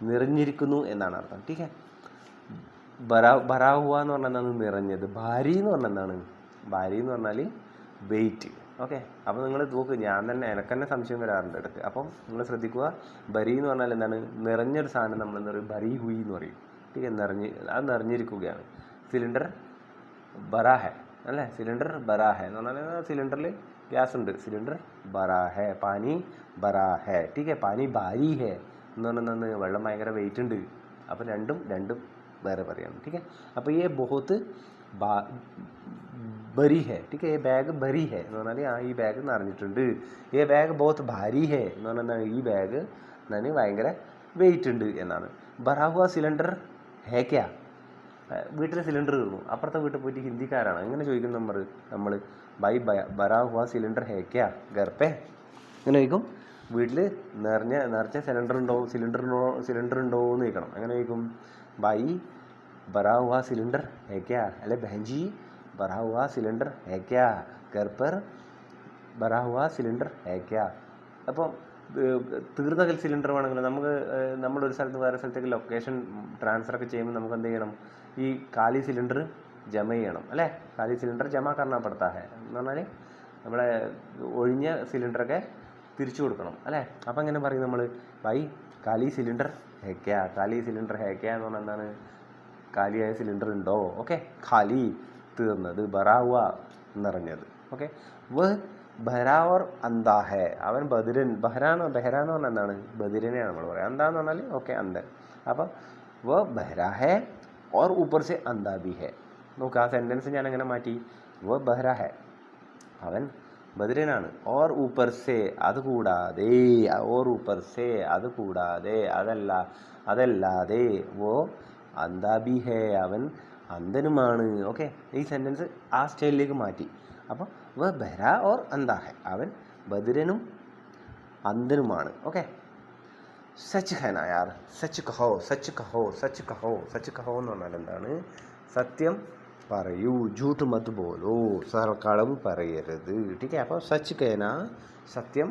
നിറഞ്ഞിരിക്കുന്നു എന്നാണ് അർത്ഥം. ടീക്കെ ഭരാ ഹുവ എന്ന് പറഞ്ഞാൽ എന്താണ്? നിറഞ്ഞത്. ഭാരി എന്ന് പറഞ്ഞാൽ എന്താണ്? ഭാരി എന്ന് പറഞ്ഞാൽ വെയിറ്റ്. ഓക്കെ, അപ്പോൾ നിങ്ങൾ നോക്ക്, എനിക്ക് തന്നെ സംശയം വരാറുണ്ട് ഇടയ്ക്ക്. അപ്പം നിങ്ങൾ ശ്രദ്ധിക്കുക, ബരി എന്ന് പറഞ്ഞാൽ എന്താണ്? നിറഞ്ഞൊരു സാധനം നമ്മൾ എന്താ പറയുക? ബരി ഹുയി എന്ന് പറയും. ടീക്കെ അത് നിറഞ്ഞിരിക്കുകയാണ്. സിലിണ്ടർ ബറാ ഹെ അല്ലേ? സിലിണ്ടർ ബറാ ഹെ എന്ന് പറഞ്ഞാൽ സിലിണ്ടറിൽ ഗ്യാസ് ഉണ്ട്. സിലിണ്ടർ ബറാ ഹെ, പാനി ബറാ ഹെ. ടീക്കെ പാനി ഭാരി ഹെ എന്ന് പറഞ്ഞാൽ വെള്ളം ഭയങ്കര വെയിറ്റ് ഉണ്ട്. അപ്പോൾ രണ്ടും വേറെ പറയണം. ടീക്കെ അപ്പോൾ ഈ ബഹുത്ത് ബരി ഹെ. ടീക്കെ ഈ ബാഗ് ബരി ഹെ എന്ന് പറഞ്ഞാൽ ഈ ബാഗ് നിറഞ്ഞിട്ടുണ്ട്. ഈ ബാഗ് ബഹുത്ത് ഭാരി ഹെ എന്ന് പറഞ്ഞാൽ ഈ ബാഗ് ഭയങ്കര വെയിറ്റ് ഉണ്ട് എന്നാണ്. ബറാ ഹുവ സിലിണ്ടർ ഹേ ക്യാ? വീട്ടിൽ സിലിണ്ടർ തീർന്നു, അപ്പുറത്തെ വീട്ടിൽ പോയിട്ട് ഹിന്ദിക്കാരാണ് എങ്ങനെ ചോദിക്കും നമ്മൾ ബൈ ബറാ ഹുവ സിലിണ്ടർ ഹേ ക്യാ ഗർപ്പേ അങ്ങനെ ചോദിക്കും. വീട്ടിൽ നിറച്ച സിലിണ്ടർ ഉണ്ടോ എന്ന് ചോദിക്കണം. എങ്ങനെ ചോദിക്കും? ബൈ ബറാ ഹുവ സിലിണ്ടർ ഹേ ക്യാ, അല്ലെ ബഹൻജി ബറാ ഹുവ സിലിണ്ടർ ഹേ ക്യാ, ഗർ പർ ബറാ ഹുവ സിലിണ്ടർ ഹേ ക്യാ. അപ്പം തീർന്ന സിലിണ്ടർ വേണമെങ്കിൽ നമ്മളൊരു സ്ഥലത്ത് വേറെ സ്ഥലത്തേക്ക് ലൊക്കേഷൻ ട്രാൻസ്ഫർ ഒക്കെ ചെയ്യുമ്പോൾ നമുക്ക് എന്ത് ചെയ്യണം? ഈ കാലി സിലിണ്ടർ ജമ ചെയ്യണം അല്ലേ? കാലി സിലിണ്ടർ ജമ കർണാ പഡ്താ ഹെ എന്ന് പറഞ്ഞാൽ നമ്മളെ ഒഴിഞ്ഞ സിലിണ്ടറൊക്കെ തിരിച്ചു കൊടുക്കണം അല്ലേ? അപ്പം എങ്ങനെ പറയും നമ്മൾ? ബൈ കാലി സിലിണ്ടർ ഹേക്യാ. കാലി സിലിണ്ടർ ഹേക്യാ എന്ന് പറഞ്ഞാൽ എന്താണ്? കാലിയായ സിലിണ്ടർ ഉണ്ടോ? ഓക്കെ, ഖാലി തീർന്നത്, ബറാവ നിറഞ്ഞത്. ഓക്കെ, വ ബഹ്റാ ഓർ അന്താ ഹെ, അവൻ ബദിരൻ. ബഹ്റാ എന്ന് പറഞ്ഞാൽ എന്താണ്? ബദിരനെയാണ് നമ്മൾ പറയുക. അന്താന്ന് പറഞ്ഞാൽ ഓക്കെ അന്തൻ. അപ്പം വ ബഹ്റാ ഹെ ഓർ ഊപ്പർ സെ അന്താ ബി ഹെ. നോക്കുക, ആ സെൻറ്റൻസ് ഞാൻ എങ്ങനെ മാറ്റി? വ ബഹ്റാ ഹെ, അവൻ ബദിരനാണ്. ഓർ ഊപ്പർ സെ, അതുകൂടാതെ. ഓർ ഊപ്പർ സെ, അതുകൂടാതെ, അതല്ലാതെ. വോ അന്താ ബി ഹെ, അവൻ അന്ധനുമാണ്. ഓക്കെ, ഈ സെൻറ്റൻസ് ആ സ്റ്റൈലിലേക്ക് മാറ്റി. അപ്പോൾ വ ബഹ്റാ ഓർ അന്താ ഹെ, അവൻ ബദിരനും അന്ധനുമാണ്. ഓക്കെ, സച്ച് ഹൈ നാ യാർ, സച്ച് കഹോ സച്ച് കഹോ സച്ച് കഹോ. സച്ച് കഹോ എന്ന് പറഞ്ഞാൽ എന്താണ്? സത്യം പറയൂ. ജൂട്ട് മത് ബോലോ, കളവ് പറയരുത്. ടീക്കെ അപ്പോൾ സച്ച് കേന, സത്യം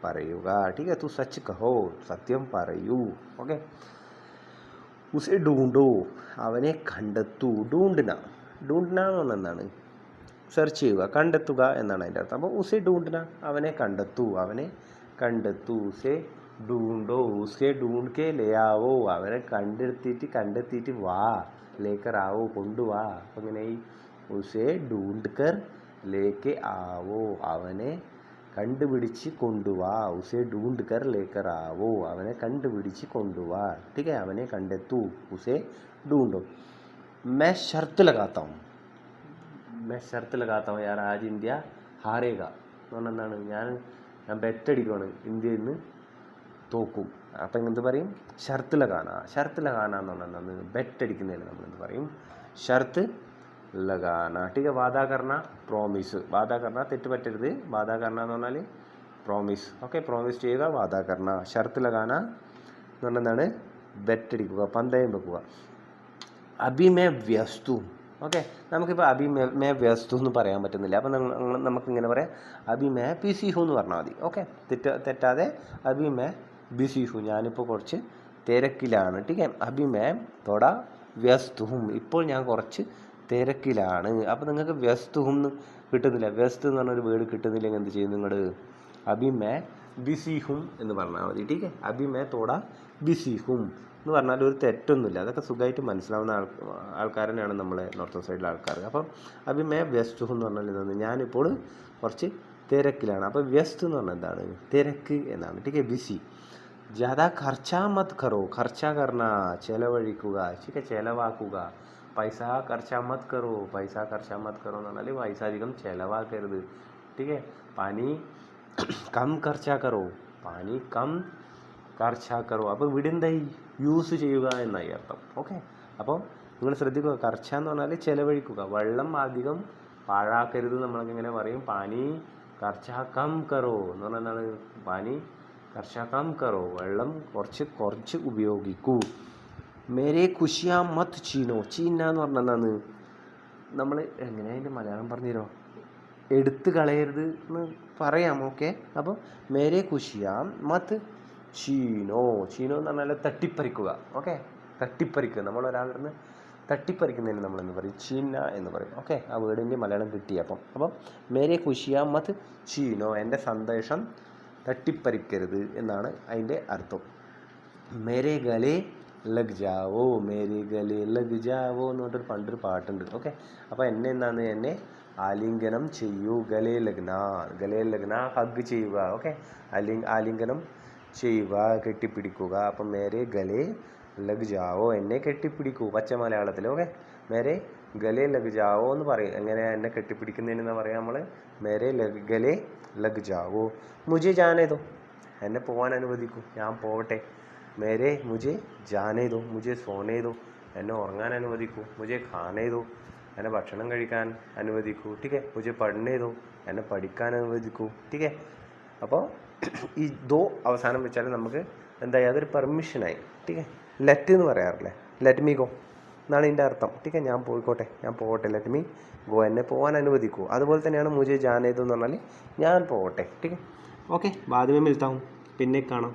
പറയുക. ടീക്കെ തു സച്ച് കഹോ, സത്യം പറയൂ. ഓക്കെ, ഉസെ ഡൂണ്ടോ, അവനെ കണ്ടെത്തൂ. ഡൂണ്ടന എന്ന് പറഞ്ഞാൽ എന്താണ്? സെർച്ച് ചെയ്യുക, കണ്ടെത്തുക എന്നാണ് അതിൻ്റെ അർത്ഥം. അപ്പോൾ ഉസെ ഡൂണ്ടന, അവനെ കണ്ടെത്തൂ. ഉസെ ഡൂണ്ടോ, ഉസെ ഡൂണ്ട് കെ ലേ ആവോ, അവനെ കണ്ടെത്തിയിട്ട് വാ. ലേക്കർ ആവോ, കൊണ്ടുവാ. അപ്പം ഇങ്ങനെ ഈ ഉസെ ഡൂണ്ട് കർ ലേക്കെ ആവോ, അവനെ കണ്ടുപിടിച്ച് കൊണ്ടുവാ. ഉസെ ഡൂണ്ട് കർ ലേക്കർ ആവോ, അവനെ കണ്ടുപിടിച്ച് കൊണ്ടുവാ. ടീക്കെ അവനെ കണ്ടെത്തൂ. ഉസെ ഡൂണ്ടോ. मैं शर्त लगाता हूँ यार आज ഇന്ത്യ ഹാരേഗ എന്ന് പറഞ്ഞാൽ എന്താണ്? ഞാൻ ബെറ്റടിക്കുവാണ്, ഇന്ത്യ ഇന്ന് തോക്കും. അപ്പം എന്ത് പറയും? ഷർത്ത് ലഗാന എന്ന് പറഞ്ഞാൽ എന്താണ്? ബെറ്റടിക്കുന്നതിന് നമ്മൾ എന്ത് പറയും? ഷർത്ത് ലഗാന. ടീക്കെ വാദാ കർണ, പ്രോമിസ്. വാദാ കർണ, തെറ്റ് പറ്റരുത്. വാദാ കർണ എന്ന് പറഞ്ഞാൽ പ്രോമിസ്. ഓക്കെ, പ്രോമിസ് ചെയ്യുക. വാദാ കർണ. ഷർത്ത് ലഗാന എന്ന് പറഞ്ഞാൽ എന്താണ്? ബെറ്റടിക്കുക, പന്തയം വെക്കുക. അഭി മേ വ്യസ്തു. ഓക്കെ, നമുക്കിപ്പോൾ അഭി മേ വ്യസ്തു എന്ന് പറയാൻ പറ്റുന്നില്ല. അപ്പം നമുക്കിങ്ങനെ പറയാം, അഭി മേ ബിസി ഹൂ എന്ന് പറഞ്ഞാൽ മതി. ഓക്കെ, തെറ്റാതെ അഭി മേ ബിസി ഹൂ, ഞാനിപ്പോൾ കുറച്ച് തിരക്കിലാണ്. ടീക്കെ അഭി മേ തോടാ വ്യസ്തുഹും, ഇപ്പോൾ ഞാൻ കുറച്ച് തിരക്കിലാണ്. അപ്പോൾ നിങ്ങൾക്ക് വ്യസ്തുഹും കിട്ടുന്നില്ല, വ്യസ്തു എന്ന് പറഞ്ഞൊരു വേർഡ് കിട്ടുന്നില്ലെങ്കിൽ എന്ത് ചെയ്യും നിങ്ങൾ? അഭി മേ ബിസി ഹും എന്ന് പറഞ്ഞാൽ മതി. ടീക്കെ അഭി മേ തോടാ ബിസി ഹും എന്ന് പറഞ്ഞാൽ ഒരു തെറ്റൊന്നുമില്ല. അതൊക്കെ സുഖമായിട്ട് മനസ്സിലാവുന്ന ആൾക്കാർ തന്നെയാണ് നമ്മളെ നോർത്ത് സൈഡിലെ ആൾക്കാർ. അപ്പം അഭി മേ വ്യസ്തു എന്ന് പറഞ്ഞാൽ എന്താണ്? ഞാനിപ്പോൾ കുറച്ച് തിരക്കിലാണ്. അപ്പോൾ വ്യസ്തു എന്ന് പറഞ്ഞാൽ എന്താണ്? തിരക്ക് എന്നാണ്. ടീക്കെ ബിസി. ജ്യാദാ ഖർച്ചാ മത് കറോ, ഖർച്ചാ കർണ, ചെലവഴിക്കുക. ടീക്കെ ചെലവാക്കുക. പൈസ ഖർച്ചാ മത് കറോ എന്ന് പറഞ്ഞാൽ പൈസ അധികം ചിലവാക്കരുത്. ടീക്കെ പാനി കം ഖർച്ചാ കറോ, പാനി കം ഖർച്ചാ കറോ. അപ്പോൾ ഇവിടെ എന്തായി? യൂസ് ചെയ്യുക എന്നായി അർത്ഥം. ഓക്കെ, അപ്പോൾ നിങ്ങൾ ശ്രദ്ധിക്കുക, ഖർച്ച എന്ന് പറഞ്ഞാൽ ചിലവഴിക്കുക. വെള്ളം അധികം പാഴാക്കരുത് നമ്മളൊക്കെ ഇങ്ങനെ പറയും. പാനി ഖർച്ചാ കം കറോ എന്ന് പറഞ്ഞാൽ എന്താണ്? പാനി ഖർച്ചാ കം കറോ, വെള്ളം കുറച്ച് ഉപയോഗിക്കൂ. മേരെ ഖുഷിയാ മത് ചീനോ. ചീന എന്ന് പറഞ്ഞാൽ എന്താണ്? നമ്മൾ എങ്ങനെ അതിൻ്റെ മലയാളം പറഞ്ഞു തരുമോ? എടുത്ത് കളയരുത് എന്ന് പറയാം. ഓക്കെ, അപ്പോൾ മേരെ ഖുഷിയാ മത് ചീനോ. ചീനോ എന്ന് പറഞ്ഞാൽ തട്ടിപ്പറിക്കുക. ഓക്കെ, തട്ടിപ്പറിക്കുക. നമ്മളൊരാളുടെ നിന്ന് തട്ടിപ്പറിക്കുന്നതിന് നമ്മളെന്ന് പറയും ചീന എന്ന് പറയും. ഓക്കെ, ആ വേർഡിൻ്റെ മലയാളം കിട്ടി. അപ്പം മേരെ ഖുഷിയാ മത് ചീനോ, എൻ്റെ സന്ദേശം തട്ടിപ്പറിക്കരുത് എന്നാണ് അതിൻ്റെ അർത്ഥം. മേരെ ഗലേ ലഗ് ജാവോ, മേരെ ഗലേ ലഗ് ജാവോ എന്ന് പറഞ്ഞിട്ടൊരു പണ്ടൊരു പാട്ടുണ്ട്. ഓക്കെ, അപ്പോൾ എന്നെ ആലിംഗനം ചെയ്യൂ. ഗലേ ലഗ്ന, ഗലേ ലഗ്ന ഹഗ് ചെയ്യുക. ഓക്കെ, ആലിംഗനം ചെയ്യുക, കെട്ടിപ്പിടിക്കുക. അപ്പം മേരെ ഗലേ ലഗ് ജാവോ, എന്നെ കെട്ടിപ്പിടിക്കൂ പച്ച മലയാളത്തിൽ. ഓക്കെ, മേരെ ഗലേ ലഗ് ജാവോ എന്ന് പറയും. എങ്ങനെയാണ് എന്നെ കെട്ടിപ്പിടിക്കുന്നതിനെന്ന് പറയാം നമ്മൾ, മേരെ ഗലേ ലഗ് ജാവോ. മുझे जाने दो, എന്നെ പോകാൻ അനുവദിക്കൂ, ഞാൻ പോവട്ടെ. മേരെ മുझे जाने दो, മുझे सोने दो, എന്നെ ഉറങ്ങാൻ അനുവദിക്കൂ. മുझे खाने दो, എന്നെ ഭക്ഷണം കഴിക്കാൻ അനുവദിക്കൂ. ടീക്കെ, മുझे पढ़ने दो, എന്നെ പഠിക്കാൻ അനുവദിക്കൂ. ടീക്കെ, അപ്പോൾ ഈ ദോ അവസാനം വെച്ചാൽ നമുക്ക് എന്തായി, അതൊരു പെർമിഷനായി. ടീക്കെ, ലെറ്റ് എന്ന് പറയാറില്ലേ, ലെറ്റ് മീ ഗോ എന്നാണ് ഇതിൻ്റെ അർത്ഥം. ടീക്കെ, ഞാൻ പോയിക്കോട്ടെ, ഞാൻ പോകട്ടെ, ലെറ്റ് മീ ഗോ, എന്നെ പോകാൻ അനുവദിക്കൂ. അതുപോലെ തന്നെയാണ് മുझे जाने दो എന്ന് പറഞ്ഞാൽ ഞാൻ പോകട്ടെ. ടീക്കെ, ഓക്കെ, ബാദ്മേ മിൽത്താ ഹൂം, പിന്നെ കാണാം.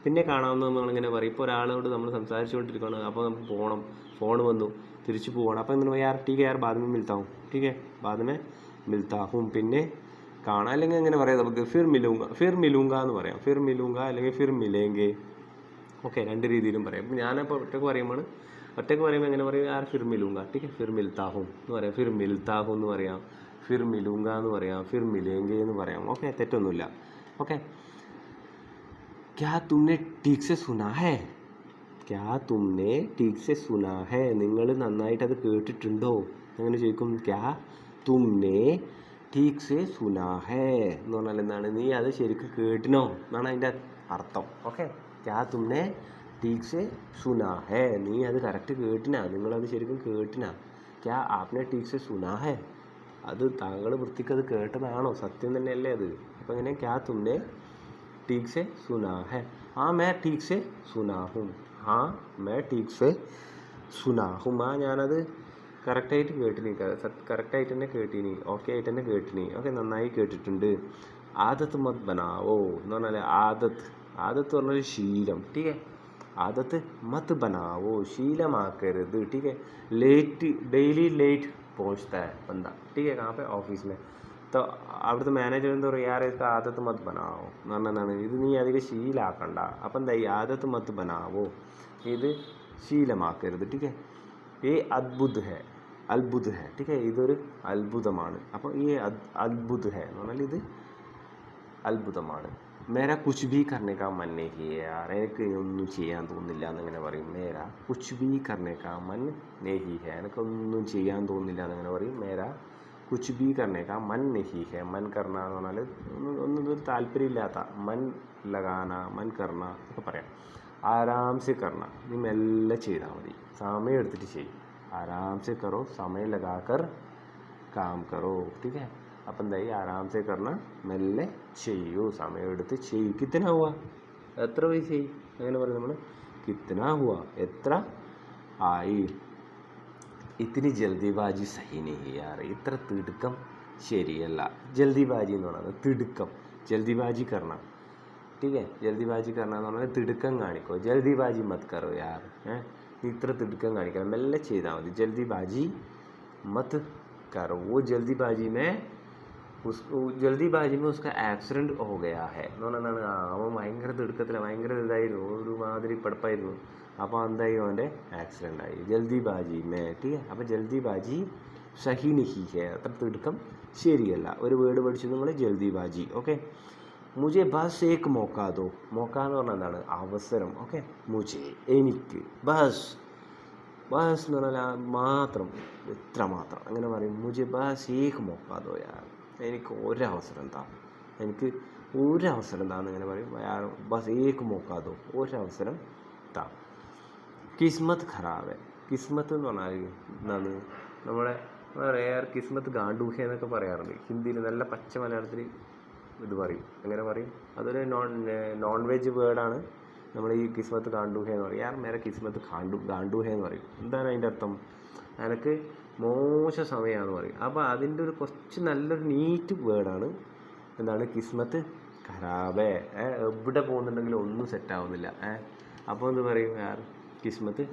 പിന്നെ കാണാമെന്ന് നമ്മളിങ്ങനെ പറയും. ഇപ്പോൾ ഒരാളോട് നമ്മൾ സംസാരിച്ചുകൊണ്ടിരിക്കുകയാണ്, അപ്പോൾ നമുക്ക് പോകണം, ഫോൺ വന്നു, തിരിച്ചു പോകണം. അപ്പോൾ എന്താണ് യാർ ടീക്കെ, യാർ ബാദ്മേ മിൽത്താ ഹൂം, ടീക്കെ ബാദ്മേ മിൽത്താ ഹൂം, പിന്നെ കാണാം. അല്ലെങ്കിൽ എങ്ങനെ പറയാം നമുക്ക്, ഫിർ മിലൂങ്ക എന്ന് പറയാം. ഫിർ മിലൂങ്ക അല്ലെങ്കിൽ ഫിർ മിലേങ്കെ. ഓക്കെ, രണ്ട് രീതിയിലും പറയാം. ഇപ്പം ഞാനിപ്പോൾ ഒറ്റയ്ക്ക് പറയുമ്പോൾ എങ്ങനെ പറയും, യാർ ഫിർ മിലൂങ്ക, ടീക്കെ ഫിർ മിൽത്താ ഹൂം എന്ന് പറയാം, ഫിർ മിൽത്താ ഹൂം എന്ന് പറയാം, ഫിർ മിലൂങ്ക എന്ന് പറയാം, ഫിർ മിലേങ്കെ എന്ന് പറയാം. ഓക്കെ, തെറ്റൊന്നുമില്ല. ഓക്കെ, ക്യാ തുമ്നെ ടീക്ക് സെ സുനാ ഹേ, ക്യാ തുമ്നെ ടീക്ക് സെ സുനാ ഹേ, നിങ്ങൾ നന്നായിട്ട് അത് കേട്ടിട്ടുണ്ടോ അങ്ങനെ ചോദിക്കും. ക്യാ തുമ്നെ ടീക്ക് സെ സുനാ ഹേ എന്ന് പറഞ്ഞാൽ എന്താണ്, നീ അത് ശരിക്കും കേട്ടിനോ എന്നാണ് അതിൻ്റെ അർത്ഥം. ഓക്കെ, ക്യാ തുമ്നെ ടീക്ക് സെ സുനാ ഹേ, നീ അത് കറക്റ്റ് കേട്ടിനാ, നിങ്ങളത് ശരിക്കും കേട്ടിനാ. ക്യാ ആപ്നെ ടീക്ക് സെ സുനാ ഹേ, അത് താങ്കൾ വൃത്തിക്ക് അത് കേട്ടതാണോ, സത്യം തന്നെയല്ലേ അത്. അപ്പോൾ ഇങ്ങനെ ക്യാ തുമ്നെ ടീക്ക് സെ സുനാ ഹേ, हाँ मैं ठीक से सुना हूँ, हाँ मैं ठीक से सुना हूँ, ഞാനത് കറക്റ്റായിട്ട് കേട്ടിനി, കറക്റ്റായിട്ട് തന്നെ കേട്ടിനി, ഓക്കെ ആയിട്ട് തന്നെ കേട്ടിനി. ഓക്കെ, നന്നായി കേട്ടിട്ടുണ്ട്. ആദത്ത് മത് ബനാവോ എന്ന് പറഞ്ഞാൽ ആദത്ത് പറഞ്ഞൊരു ശീലം. ടീക്കെ, ആദത്ത് മത് ബനാവോ, ശീലമാക്കരുത്. ടീക്കെ, ഡെയിലി ലേറ്റ് पहुँचता है बंदा, ठीक है, कहाँ पे ऑफिस में, तो അവിടുത്തെ മാനേജർ എന്താ പറയുക, യാർ ഇത് ആദത്ത് മത് ബനാവോ എന്ന് പറഞ്ഞാൽ ഇത് നീ അധികം ശീലമാക്കണ്ട. അപ്പം എന്തായി, ആദത്ത് മത് ബനാവോ, ഇത് ശീലമാക്കരുത്. ടീക്കെ, ഈ അത്ഭുത് ഹേ, ടീക്കെ, ഇതൊരു അത്ഭുതമാണ്. അപ്പോൾ ഈ അത്ഭുത് ഹേ എന്ന് പറഞ്ഞാൽ ഇത് അത്ഭുതമാണ്. മേരാ കുച്ച് ഭീ കർണേ കാ മൻ നഹീ ഹൈ യാർ, എനിക്ക് ഒന്നും ചെയ്യാൻ തോന്നുന്നില്ല എന്നിങ്ങനെ പറയും. മേരാ കുച്ച് ഭീ കർണേ കാ മൻ നഹീ ഹൈ, എനിക്കൊന്നും ചെയ്യാൻ തോന്നുന്നില്ല എന്നിങ്ങനെ പറയും. മേരാ കുച്ച് ഭീ കർണേ കാ മൻ നഹീ ഹൈ, മൻ കർണ എന്ന് പറഞ്ഞാൽ ഒന്നും ഒരു താല്പര്യമില്ലാത്ത, മൻ ലഗാന, മൻ കർണ ഒക്കെ പറയാം. ആരാംസെ കർണ, നീ മെല്ലെ ചെയ്താൽ മതി, സമയം എടുത്തിട്ട് ചെയ്യും. ആരാംസെ കറോ, സമയം ലഗാക്കർ കാം കറോ. ടീക്കെ, അപ്പം എന്തായി, ആരാംസെ കർണ, മെല്ലെ ചെയ്യൂ, സമയമെടുത്ത് ചെയ്യൂ. കിത്തന ഹുവ, എത്ര പൈസയായി അങ്ങനെ പറയും നമ്മൾ, കിത്തന ഹുവ, എത്ര ആയി. ഇത്തിരി ജൽദിബാജി സഹി നഹീ യാർ, ഇത്ര തിടുക്കം ശരിയല്ല. ജൽദിബാജി എന്ന് പറയുന്നത് തിടുക്കം, ജൽദിബാജി കർണ. ടീക്കെ, ജൽദിബാജി കർണ എന്ന് പറഞ്ഞാൽ തിടുക്കം കാണിക്കോ, ജൽദിബാജി മത് കറോ യാർ, ഇത്ര തിടുക്കം കാണിക്കണം, മെല്ലെ ചെയ്താൽ മതി. ജൽദിബാജി മത് करो, वो जल्दीबाजी में उसका ആക്സിഡൻറ്റ് हो गया है എന്ന് പറഞ്ഞാൽ അവൻ ഭയങ്കര തിടുക്കത്തിലാണ്, ഭയങ്കര ഇതായിരുന്നു, ഒരുമാതിരി പടപ്പായിരുന്നു. അപ്പോൾ എന്തായി, അവൻ്റെ ആക്സിഡൻ്റ് ആയി. ജൽദിബാജി മേ, ടീ. അപ്പോൾ ജൽദിബാജി സഹി നഹീ ഹേ, അത്ര തിടുക്കം ശരിയല്ല. ഒരു വേർഡ് പഠിച്ചു നമ്മൾ, ജൽദിബാജി. ഓക്കെ, മുझे ബസ് ഏക്ക് മോക്ക ദോ, മോക്ക എന്ന് പറഞ്ഞാൽ എന്താണ്, അവസരം. ഓക്കെ, മുझे എനിക്ക്, ബസ് എന്ന് പറഞ്ഞാൽ മാത്രം, ഇത്ര മാത്രം അങ്ങനെ പറയും. മുझे ബസ് ഏക്ക് മോക്ക ദോ യാർ, എനിക്ക് ഒരവസരം താ, എനിക്ക് ഒരവസരം താന്ന് ഇങ്ങനെ പറയും. ബസ് ഏക്ക് മോക്ക ദോ, ഒരവസരം താ. കിസ്മത്ത് ഖറാബ്, കിസ്മത്ത് എന്ന് പറഞ്ഞാൽ എന്താണ്, നമ്മുടെ യാർ കിസ്മത്ത് ഗാണ്ടൂഹേ എന്നൊക്കെ പറയാറുണ്ട് ഹിന്ദിയിൽ. നല്ല പച്ച മലയാളത്തിൽ ഇത് പറയും, എങ്ങനെ പറയും, അതൊരു നോൺ വെജ് വേർഡാണ്. നമ്മൾ ഈ കിസ്മത്ത് ഗാണ്ടൂഹേ എന്ന് പറയും. യാർ മേരെ കിസ്മത്ത് ഗാണ്ടൂഹേ എന്ന് പറയും. എന്താണ് അതിൻ്റെ അർത്ഥം, എനിക്ക് മോശ സമയമാണെന്ന് പറയും. അപ്പോൾ അതിൻ്റെ ഒരു കുറച്ച് നല്ലൊരു നീറ്റ് വേർഡാണ് എന്താണ്, കിസ്മത്ത് ഖരാബേ. എവിടെ പോകുന്നുണ്ടെങ്കിലും ഒന്നും സെറ്റാവുന്നില്ല. അപ്പോൾ എന്ത് പറയും, യാർ കിസ്മത്ത്.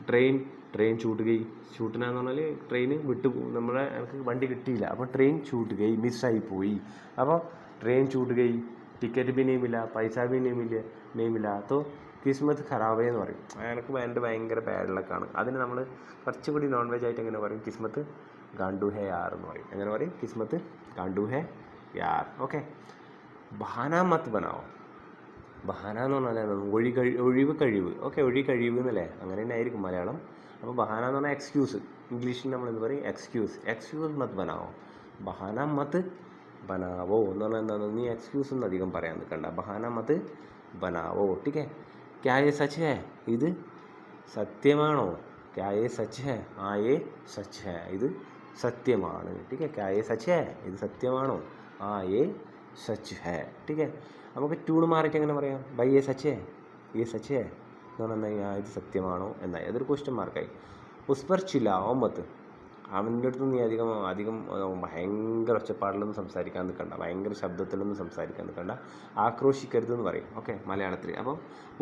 ട്രെയിൻ छूट गई. ഷൂട്ടിനാന്ന് പറഞ്ഞാൽ ട്രെയിൻ വിട്ടു, നമ്മളെ എനിക്ക് വണ്ടി കിട്ടിയില്ല. അപ്പോൾ ട്രെയിൻ छूट गई, മിസ്സായി പോയി. അപ്പോൾ ട്രെയിൻ छूट गई, ടിക്കറ്റ് भी नहीं मिला, പൈസ भी नहीं मिला तो കിസ്മത്ത് ഖരാബേ എന്ന് പറയും. എനിക്ക് എൻ്റെ ഭയങ്കര ബാഡ് ലക്കാണ്. അതിന് നമ്മൾ കുറച്ചുകൂടി നോൺ വെജ് ആയിട്ട് എങ്ങനെ പറയും, കിസ്മത്ത് ഗാണ്ടു ഹേ യാർ എന്ന് പറയും. എങ്ങനെ പറയും, കിസ്മത്ത് ഗാണ്ടു ഹേ യാർ. ഓക്കെ. ബഹാന മത്ത് ബനാവോ. ബഹാന എന്ന് പറഞ്ഞാൽ ഒഴിവ് കഴിവ്. ഓക്കെ, ഒഴികഴിവ് എന്നല്ലേ, അങ്ങനെ തന്നെ ആയിരിക്കും മലയാളം. അപ്പോൾ ബഹാന എന്ന് പറഞ്ഞാൽ എക്സ്ക്യൂസ്. ഇംഗ്ലീഷിൽ നമ്മൾ എന്ത് പറയും, എക്സ്ക്യൂസ് മത്ത് ബനാവോ. ബഹാന മത്ത് ബനാവോ എന്ന് പറഞ്ഞാൽ എന്താണ്, നീ എക്സ്ക്യൂസ് ഒന്നും അധികം പറയാൻ നിൽക്കണ്ട, ബഹാന മത്ത് ബനാവോ. ടീക്കേ. ക്യാ യേ സച്ച് ഹേ, ഇത് സത്യമാണോ. ക്യാ യേ സച്ച് ഹേ, യേ സച്ച് ഹേ, ഇത് സത്യമാണ്. ടീക്കേ. ക്യാ യേ സച്ച് ഹേ, ഇത് സത്യമാണോ. യേ സച്ച് ഹേ. ടീക്കേ. നമുക്ക് ട്യൂൺ മാറിയിട്ട് എങ്ങനെ പറയാം, ബൈ യേ സച്ച് ഹേ, യേ സച്ച് ഹേ എന്ന് പറഞ്ഞാൽ ഇത് സത്യമാണോ എന്നായി. അതൊരു ക്വസ്റ്റ്യൻ മാർക്കായി. ഉസ് പർ ചില്ലാവോ മത്ത്. അവൻ്റെ അടുത്ത് നീ അധികം ഭയങ്കര ഒച്ചപ്പാടിലൊന്നും സംസാരിക്കാൻ നിൽക്കണ്ട, ഭയങ്കര ശബ്ദത്തിലൊന്നും സംസാരിക്കാൻ നിൽക്കണ്ട, ആക്രോശിക്കരുതെന്ന് പറയും. ഓക്കെ, മലയാളത്തിൽ. അപ്പോൾ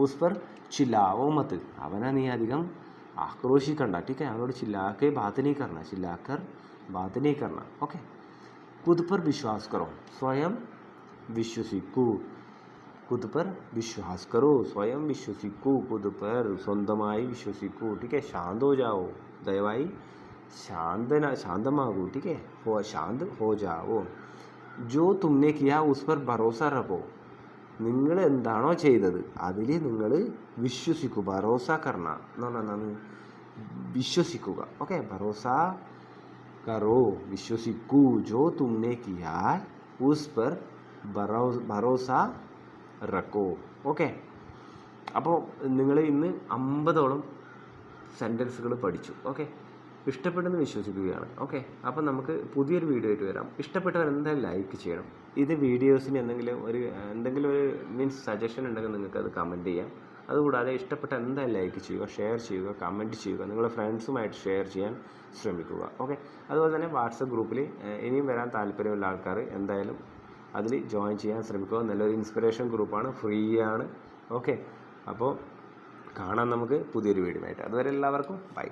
ഉസ് പർ ചില്ലാവോ മത്ത്, അവനെ നീ അധികം ആക്രോശിക്കണ്ട. ടീക്കെ. അവനോട് ചില്ലാക്കെ ബാത്ത് നീ കർണ, ചില്ലാക്കർ ബാത്ത് നീ കർണ. ഓക്കെ. खुद पर विश्वास करो, സ്വയം വിശ്വസിക്കൂ. खुद पर विश्वास करो, സ്വയം വിശ്വസിക്കൂ. खुद पर, സ്വന്തമായി വിശ്വസിക്കൂ. ടീക്കെ. ശാന്ത് ഹോ ജാവോ, ദയവായി ശാന്തമാകൂ. ടീക്കെ. ശാന്ത് ഹോ ജാവോ. ജോ തുമ്നെ കിയാ ഉസ് പർ ഭരോസ റഖോ, നിങ്ങൾ എന്താണോ ചെയ്തത് അതിൽ നിങ്ങൾ വിശ്വസിക്കൂ. ഭരോസ കർണ എന്ന് പറഞ്ഞാൽ എന്താണ്, വിശ്വസിക്കുക. ഓക്കെ. ഭരോസ കറോ, വിശ്വസിക്കൂ. ജോ തുമ്നെ കിയാ ഉസ് പർ ഭരോസ റഖോ. ഓക്കെ. അപ്പോൾ നിങ്ങൾ ഇന്ന് 50ഓളം സെൻറ്റൻസുകൾ പഠിച്ചു. ഓക്കെ. ഇഷ്ടപ്പെട്ടെന്ന് വിശ്വസിക്കുകയാണ്. ഓക്കെ. അപ്പം നമുക്ക് പുതിയൊരു വീഡിയോ ആയിട്ട് വരാം. ഇഷ്ടപ്പെട്ടവർ എന്തായാലും ലൈക്ക് ചെയ്യണം. ഇത് വീഡിയോസിന് എന്തെങ്കിലും ഒരു മീൻസ് സജഷൻ ഉണ്ടെങ്കിൽ നിങ്ങൾക്ക് അത് കമൻറ്റ് ചെയ്യാം. അതുകൂടാതെ ഇഷ്ടപ്പെട്ട എന്തായാലും ലൈക്ക് ചെയ്യുക, ഷെയർ ചെയ്യുക, കമൻറ്റ് ചെയ്യുക, നിങ്ങളുടെ ഫ്രണ്ട്സുമായിട്ട് ഷെയർ ചെയ്യാൻ ശ്രമിക്കുക. ഓക്കെ. അതുപോലെ തന്നെ വാട്സപ്പ് ഗ്രൂപ്പിൽ ഇനിയും വരാൻ താല്പര്യമുള്ള ആൾക്കാർ എന്തായാലും അതിൽ ജോയിൻ ചെയ്യാൻ ശ്രമിക്കുക. നല്ലൊരു ഇൻസ്പിറേഷൻ ഗ്രൂപ്പാണ്, ഫ്രീ ആണ്. ഓക്കെ. അപ്പോൾ കാണാം നമുക്ക് പുതിയൊരു വീഡിയോ ആയിട്ട്. അതുവരെ എല്ലാവർക്കും ബൈ.